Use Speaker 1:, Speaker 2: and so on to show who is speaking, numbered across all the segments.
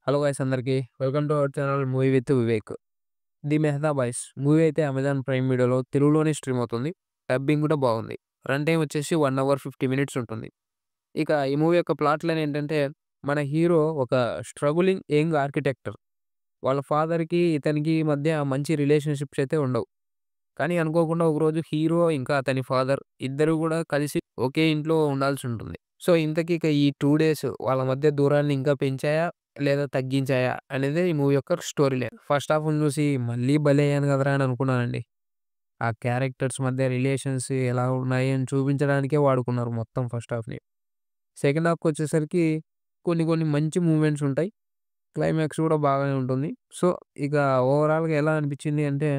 Speaker 1: Hello guys అందరికి welcome to our channel movie with Vivek. The Mehta boys movie అయితే Amazon prime వీడియోలో తెలుగులోనే stream అవుతుంది. డబ్బింగ్ కూడా బాగుంది. రన్ టైం వచ్చేసి 1 అవర్ 50 మినిట్స్ ఉంటుంది. ఇక ఈ మూవీ యొక్క ప్లాట్ లైన్ ఏంటంటే, మన హీరో ఒక స్ట్రగులింగ్ యంగ్ ఆర్కిటెక్టర్. వాళ్ళ ఫాదర్‌కి ఇతనికి మధ్య మంచి రిలేషన్‌షిప్స్ అయితే ఉండవు. కానీ అనుకోకుండా ఒకరోజు హీరో ఇంకా అతని ఫాదర్ ఇద్దరు కూడా కలిసి ఒకే ఇంట్లో ఉండాల్సి ఉంటుంది. సో, ఇంతకీ ఇక ఈ 2 డేస్ వాళ్ళ మధ్య దూరాన్ని ఇంకా పెంచాయా? లేదా తగ్గించాయా? అనేదే ఈ మూవీ యొక్క స్టోరీ లైన్. ఫస్ట్ హాఫ్‌ని చూసి మళ్ళీ భలే అయ్యాను కదరా! అని అనుకున్నానండి. ఆ క్యారెక్టర్స్ మధ్య రిలేషన్స్ ఎలా ఉన్నాయి అని చూపించడానికే వాడుకున్నారు మొత్తం ఫస్ట్ హాఫ్‌ని. సెకండ్ హాఫ్‌కొచ్చేసరికి కొన్ని కొన్ని మంచి మూవ్‌మెంట్స్ ఉంటాయి. క్లైమాక్స్ కూడా బాగానే ఉంటుంది. సో, ఇక ఓవరాల్‌గా ఎలా అనిపించింది అంటే,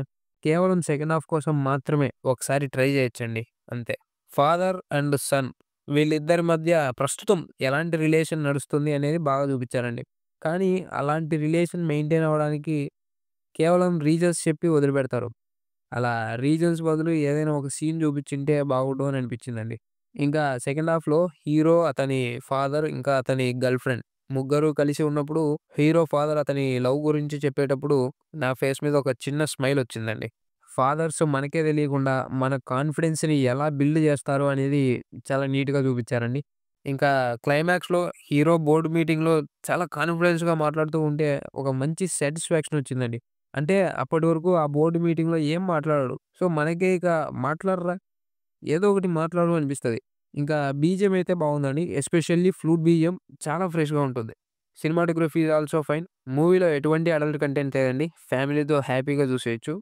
Speaker 1: కేవలం సెకండ్ హాఫ్ కోసం మాత్రమే ఒకసారి ట్రై చేయొచ్చండి అంతే. ఫాదర్ అండ్ సన్ వీళ్ళిద్దరి మధ్య ప్రస్తుతం ఎలాంటి రిలేషన్ నడుస్తుంది అనేది బాగా చూపించారండి. కానీ అలాంటి రిలేషన్ మెయింటైన్ అవ్వడానికి కేవలం రీజన్స్ చెప్పి వదిలిపెడతారు. అలా రీజన్స్ బదులు ఏదైనా ఒక సీన్ చూపించుంటే బాగుండు అని అనిపించిందండి. ఇంకా సెకండ్ హాఫ్‌లో హీరో, అతని ఫాదర్ ఇంకా అతని గర్ల్ ఫ్రెండ్ ముగ్గురు కలిసి ఉన్నప్పుడు హీరో ఫాదర్ అతని లవ్ గురించి చెప్పేటప్పుడు నా ఫేస్ మీద ఒక చిన్న స్మైల్ వచ్చిందండి. ఫాదర్స్ మనకే తెలియకుండా మన కాన్ఫిడెన్స్‌ని ఎలా బిల్డ్ చేస్తారు అనేది చాలా నీట్‌గా చూపించారండి. ఇంకా క్లైమాక్స్‌లో హీరో బోర్డ్ మీటింగ్‌లో చాలా కాన్ఫిడెన్స్‌గా మాట్లాడుతూ ఉంటే ఒక మంచి సాటిస్ఫాక్షన్ వచ్చిందండి. అంటే అప్పటి వరకు ఆ బోర్డ్ మీటింగ్‌లో ఏం మాట్లాడడు. సో, మనకే ఇక మాట్లాడరా ఏదో ఒకటి మాట్లాడు అనిపిస్తది. ఇంకా బీజీఎం అయితే బావుందండి. ఎస్పెషల్లీ ఫ్లూట్ బీజీఎం చాలా ఫ్రెష్‌గా ఉంటుంది. Cinematography is also fine. మూవీలో ఎటువంటి అడల్ట్ కంటెంట్ లేదండి. ఫ్యామిలీతో హ్యాపీగా చూసేయొచ్చు.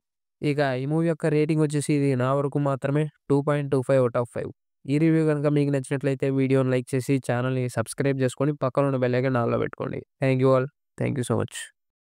Speaker 1: ఇక ఈ మూవీ యొక్క రేటింగ్ వచ్చేసి ఇది నా వరకు మాత్రమే 2.25 ఔట్ ఆఫ్ 5. ఈ రివ్యూ గనుక మీకు నచ్చినట్లయితే వీడియోని లైక్ చేసి ఛానెల్‌ని సబ్స్క్రైబ్ చేసుకొని పక్కన ఉన్న బెల్ ఐకాన్ ఆల్‌లో పెట్టుకోండి. Thank you all. Thank you so much.